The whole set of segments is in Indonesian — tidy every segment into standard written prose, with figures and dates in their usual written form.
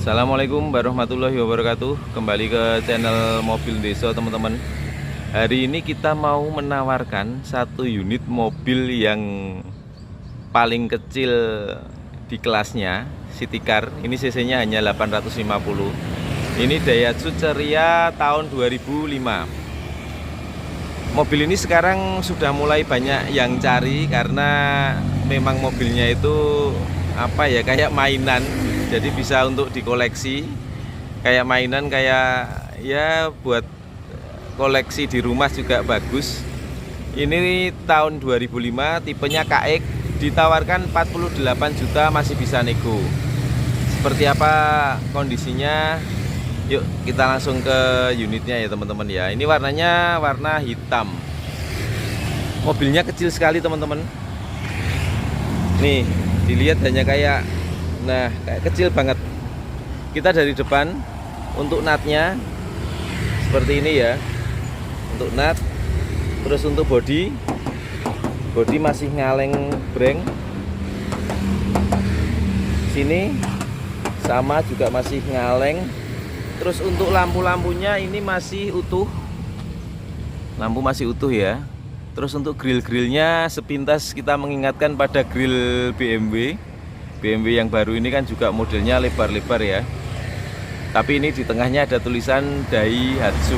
Assalamualaikum warahmatullahi wabarakatuh. Kembali ke channel Mobil Desa teman-teman. Hari ini kita mau menawarkan satu unit mobil yang paling kecil di kelasnya, City Car. Ini cc nya hanya 850. Ini Daihatsu Ceria tahun 2005. Mobil ini sekarang sudah mulai banyak yang cari karena memang mobilnya itu kayak mainan, jadi bisa untuk dikoleksi, kayak mainan, kayak ya buat koleksi di rumah juga bagus. Ini tahun 2005, tipenya KX, ditawarkan 48 juta, masih bisa nego. Seperti apa kondisinya? Yuk kita langsung ke unitnya ya teman-teman ya. Ini warnanya warna hitam. Mobilnya kecil sekali teman-teman. Nih, dilihat hanya kayak kecil banget. Kita dari depan untuk natnya seperti ini ya, untuk nat. Terus untuk bodi masih ngaleng breng. Sini sama juga masih ngaleng. Terus untuk lampu-lampunya ini masih utuh, lampu masih utuh ya. Terus untuk grill-grillnya sepintas kita mengingatkan pada grill BMW yang baru ini kan juga modelnya lebar-lebar ya. Tapi ini di tengahnya ada tulisan Daihatsu.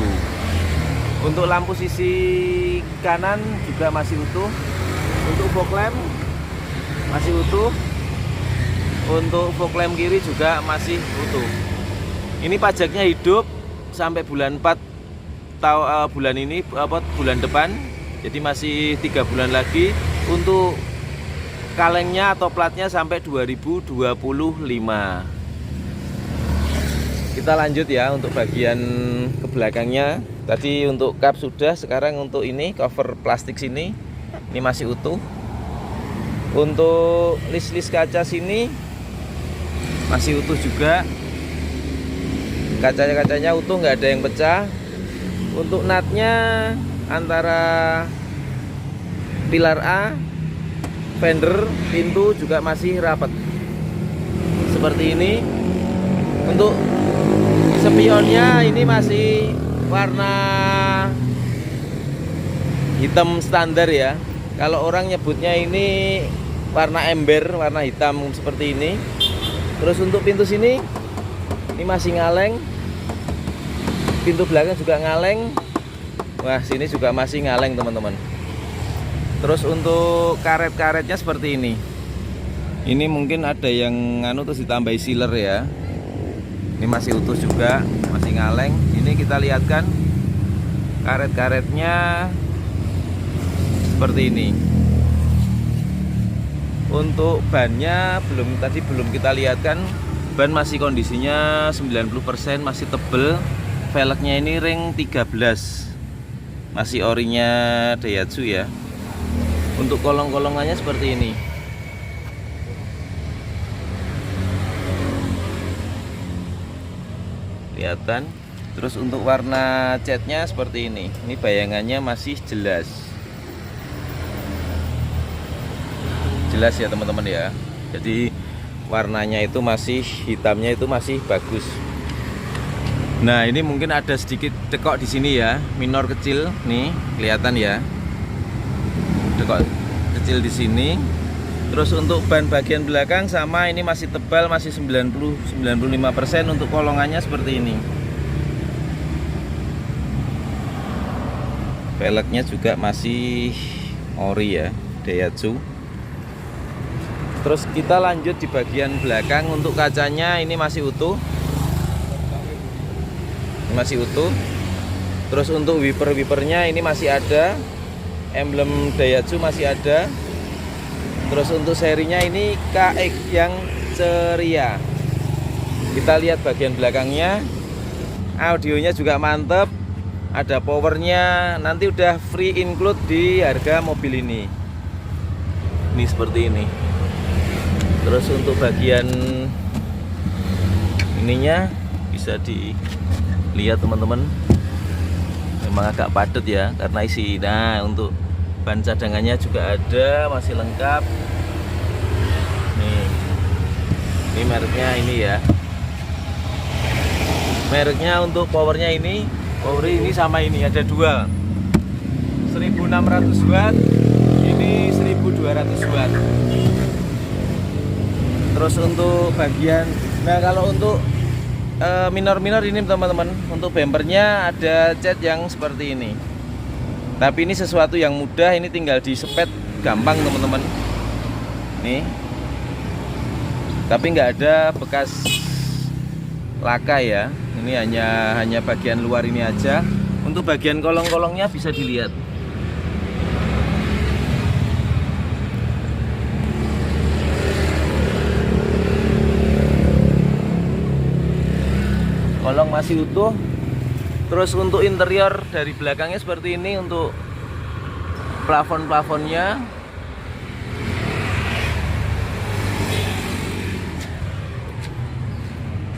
Untuk lampu sisi kanan juga masih utuh. Untuk fog lamp masih utuh. Untuk fog lamp kiri juga masih utuh. Ini pajaknya hidup sampai bulan 4 bulan ini, bulan depan. Jadi masih 3 bulan lagi. Untuk kalengnya atau platnya sampai 2025. Kita lanjut ya untuk bagian ke belakangnya. Tadi untuk kap sudah, sekarang untuk ini cover plastik sini ini masih utuh. Untuk list kaca sini masih utuh juga. Kacanya utuh, nggak ada yang pecah. Untuk natnya antara pilar A, fender, pintu juga masih rapat seperti ini. Untuk spionnya ini masih warna hitam standar ya. Kalau orang nyebutnya ini warna ember, warna hitam seperti ini. Terus untuk pintu sini ini masih ngaleng. Pintu belakang juga ngaleng. Wah, sini juga masih ngaleng teman-teman. Terus untuk karet-karetnya seperti ini. Ini mungkin ada yang terus ditambahi sealer ya. Ini masih utuh juga, masih ngaleng. Ini kita lihatkan karet-karetnya seperti ini. Untuk bannya belum kita lihatkan. Ban masih kondisinya 90%, masih tebel. Velgnya ini ring 13. Masih orinya Daihatsu ya. Untuk kolong-kolongannya seperti ini. Kelihatan. Terus untuk warna catnya seperti ini. Ini bayangannya masih jelas. Jelas ya teman-teman ya. Jadi warnanya itu masih, hitamnya itu masih bagus. Nah, ini mungkin ada sedikit dekok di sini ya, minor kecil nih, kelihatan ya. Dekok kecil di sini. Terus untuk ban bagian belakang sama, ini masih tebal, masih 90-95%. Untuk kolongannya seperti ini. Velgnya juga masih ori ya, Daihatsu. Terus kita lanjut di bagian belakang. Untuk kacanya ini masih utuh. Masih utuh. Terus untuk wiper-wipernya ini masih ada. Emblem Daihatsu masih ada. Terus untuk serinya ini KX yang ceria. Kita lihat bagian belakangnya. Audionya juga mantep. Ada powernya. Nanti udah free include di harga mobil ini. Ini seperti ini. Terus untuk bagian ininya bisa dilihat teman-teman, memang agak padat ya karena isi. Nah, untuk ban cadangannya juga ada, masih lengkap. Nih, ini mereknya ini ya, Mereknya untuk powernya ini, power ini sama ini ada dua, 1600 watt, ini 1200 watt. Terus untuk bagian, nah kalau untuk minor-minor ini teman-teman, untuk bempernya ada cat yang seperti ini. Tapi ini sesuatu yang mudah, ini tinggal disepet gampang teman-teman. Nih. Tapi nggak ada bekas laka ya. Ini hanya bagian luar ini aja. Untuk bagian kolong-kolongnya bisa dilihat. Kolong masih utuh. Terus untuk interior dari belakangnya seperti ini. Untuk plafon-plafonnya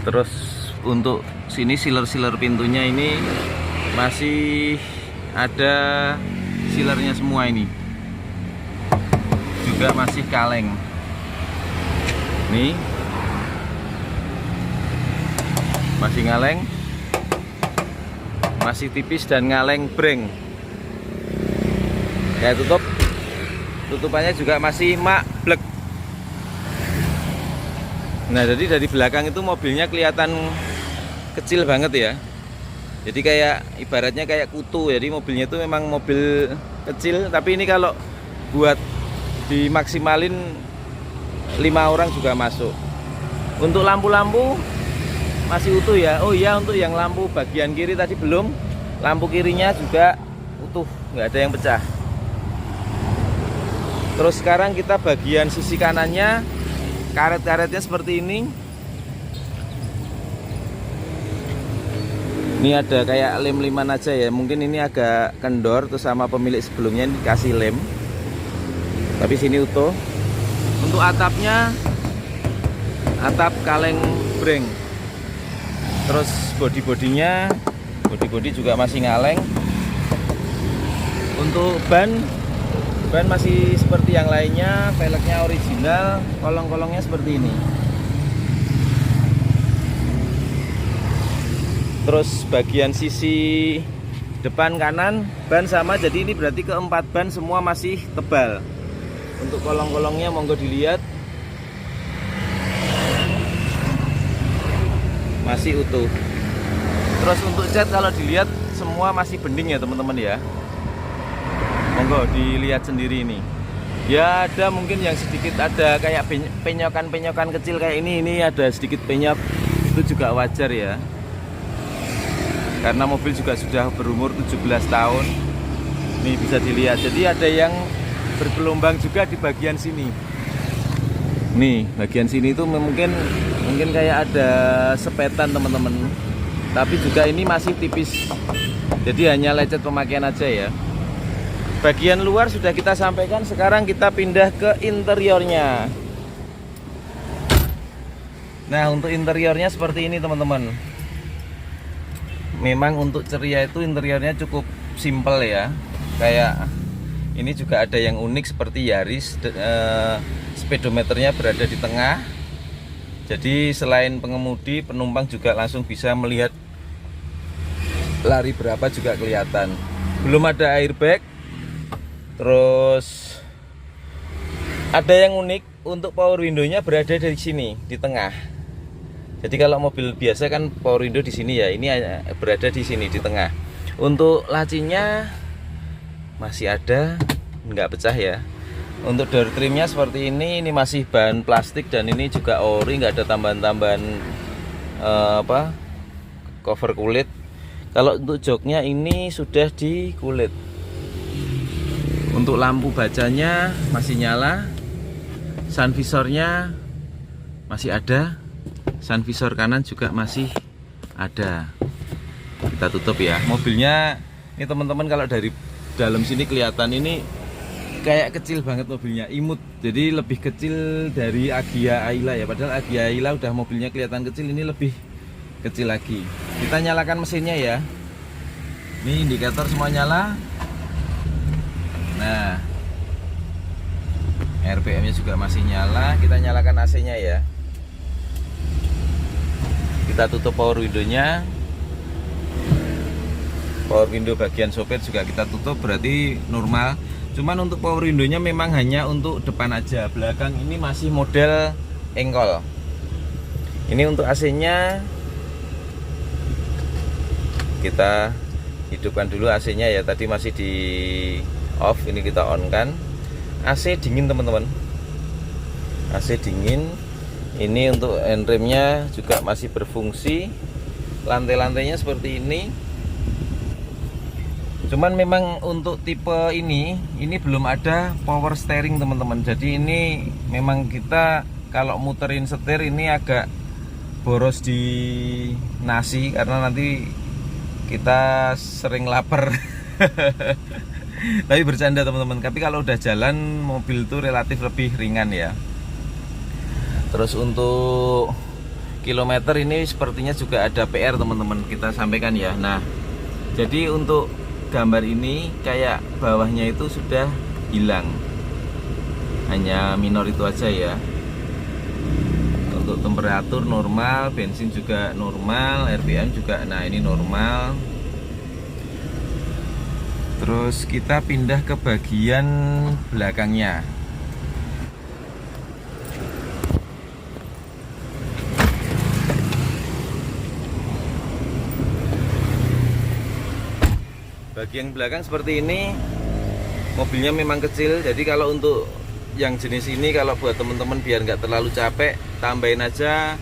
terus untuk sini sealer pintunya ini masih ada sealernya semua, ini juga masih kaleng nih, masih ngaleng, masih tipis dan ngaleng breng. Ya tutupannya juga masih maklek. Nah jadi dari belakang itu mobilnya kelihatan kecil banget ya. Jadi kayak ibaratnya kayak kutu. Jadi mobilnya itu memang mobil kecil. Tapi ini kalau buat dimaksimalin 5 orang juga masuk. Untuk lampu-lampu masih utuh ya. Oh iya, untuk yang lampu bagian kiri tadi belum. Lampu kirinya juga utuh, nggak ada yang pecah. Terus sekarang kita bagian sisi kanannya, karet-karetnya seperti ini. Ini ada kayak lem-leman aja ya. Mungkin ini agak kendor tuh sama pemilik sebelumnya dikasih lem. Tapi sini utuh. Untuk atapnya, atap kaleng breng. Terus bodi-bodinya, bodi-bodi juga masih ngaleng. Untuk ban masih seperti yang lainnya, velgnya original, kolong-kolongnya seperti ini. Terus bagian sisi depan kanan ban sama, jadi ini berarti keempat ban semua masih tebal. Untuk kolong-kolongnya monggo dilihat, masih utuh. Terus untuk cat kalau dilihat semua masih bening ya teman-teman ya. Monggo dilihat sendiri ini. Ya ada mungkin yang sedikit ada kayak penyokan-penyokan kecil kayak ini ada sedikit penyok. Itu juga wajar ya. Karena mobil juga sudah berumur 17 tahun. Nih bisa dilihat. Jadi ada yang bergelombang juga di bagian sini. Nih, bagian sini itu mungkin kayak ada sepetan teman-teman. Tapi juga ini masih tipis. Jadi hanya lecet pemakaian aja ya. Bagian luar sudah kita sampaikan, sekarang kita pindah ke interiornya. Nah, untuk interiornya seperti ini teman-teman. Memang untuk ceria itu interiornya cukup simple ya. Kayak ini juga ada yang unik seperti Yaris, speedometernya berada di tengah. Jadi selain pengemudi, penumpang juga langsung bisa melihat lari berapa juga kelihatan. Belum ada airbag. Terus ada yang unik, untuk power window-nya berada di sini di tengah. Jadi kalau mobil biasa kan power window di sini ya, ini berada di sini di tengah. Untuk lacinya masih ada, nggak pecah ya. Untuk door trimnya seperti ini masih bahan plastik dan ini juga ori, nggak ada tambahan-tambahan cover kulit. Kalau untuk joknya ini sudah di kulit. Untuk lampu bacanya masih nyala, sun visornya masih ada, sun visor kanan juga masih ada. Kita tutup ya. Mobilnya ini teman-teman, kalau dari dalam sini kelihatan ini kayak kecil banget mobilnya, imut. Jadi lebih kecil dari Agya Ayla ya. Padahal Agya Ayla udah mobilnya kelihatan kecil, ini lebih kecil lagi. Kita nyalakan mesinnya ya. Ini indikator semua nyala. Nah, RPM-nya juga masih nyala. Kita nyalakan AC-nya ya. Kita tutup power window-nya. Power window bagian sopir juga kita tutup, berarti normal. Cuman untuk power window-nya memang hanya untuk depan aja. Belakang ini masih model engkol. Ini untuk AC-nya kita hidupkan dulu AC-nya ya. Tadi masih di off, ini kita on kan. AC dingin teman-teman. AC dingin. Ini untuk handremnya juga masih berfungsi. Lantai-lantainya seperti ini. Cuman memang untuk tipe ini belum ada power steering teman-teman. Jadi ini memang kita kalau muterin setir ini agak boros di nasi karena nanti kita sering lapar. Tapi bercanda teman-teman. Tapi kalau udah jalan mobil itu relatif lebih ringan ya. Terus untuk kilometer ini sepertinya juga ada PR teman-teman, kita sampaikan ya. Nah, jadi untuk gambar ini kayak bawahnya itu sudah hilang, hanya minor itu aja ya. Untuk temperatur normal, bensin juga normal, RPM juga, nah ini normal. Terus kita pindah ke bagian belakangnya. Bagian belakang seperti ini, mobilnya memang kecil. Jadi kalau untuk yang jenis ini, kalau buat temen-temen biar nggak terlalu capek, tambahin aja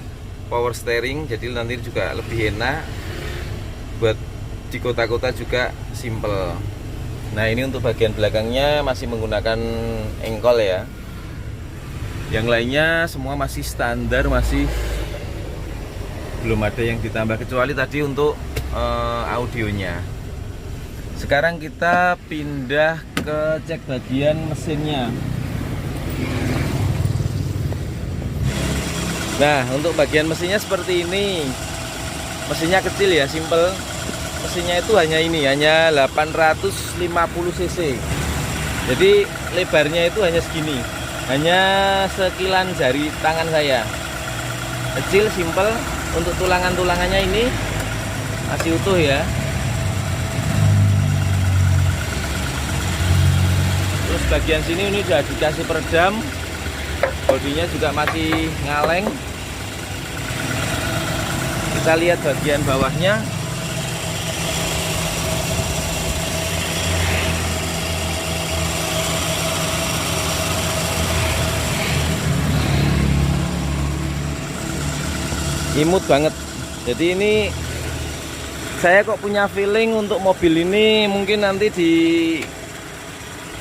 power steering. Jadi nanti juga lebih enak. Buat di kota-kota juga simple. Nah ini untuk bagian belakangnya masih menggunakan engkol ya. Yang lainnya semua masih standar, masih belum ada yang ditambah kecuali tadi untuk audionya. Sekarang kita pindah ke cek bagian mesinnya. Nah, untuk bagian mesinnya seperti ini. Mesinnya kecil ya, simple. Mesinnya itu hanya ini, hanya 850 cc. Jadi lebarnya itu hanya segini. Hanya sekilan jari tangan saya. Kecil, simple. Untuk tulangan-tulangannya ini masih utuh ya. Terus bagian sini ini udah dikasih peredam, bodinya juga masih ngaleng. Kita lihat bagian bawahnya. Imut banget. Jadi ini saya kok punya feeling untuk mobil ini mungkin nanti di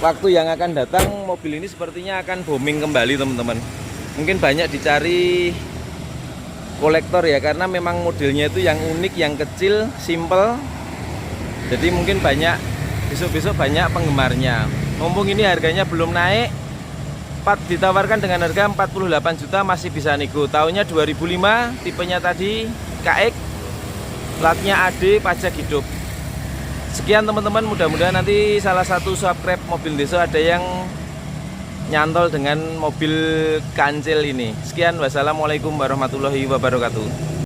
waktu yang akan datang mobil ini sepertinya akan booming kembali teman-teman. Mungkin banyak dicari kolektor ya, karena memang modelnya itu yang unik, yang kecil, simple. Jadi mungkin banyak, besok-besok banyak penggemarnya. Mumpung ini harganya belum naik, ditawarkan dengan harga 48 juta masih bisa nego. Tahunnya 2005, tipenya tadi KX, platnya AD, pajak hidup. Sekian teman-teman, mudah-mudahan nanti salah satu subscribe Mobil Deso ada yang nyantol dengan mobil kancil ini. Sekian, wassalamualaikum warahmatullahi wabarakatuh.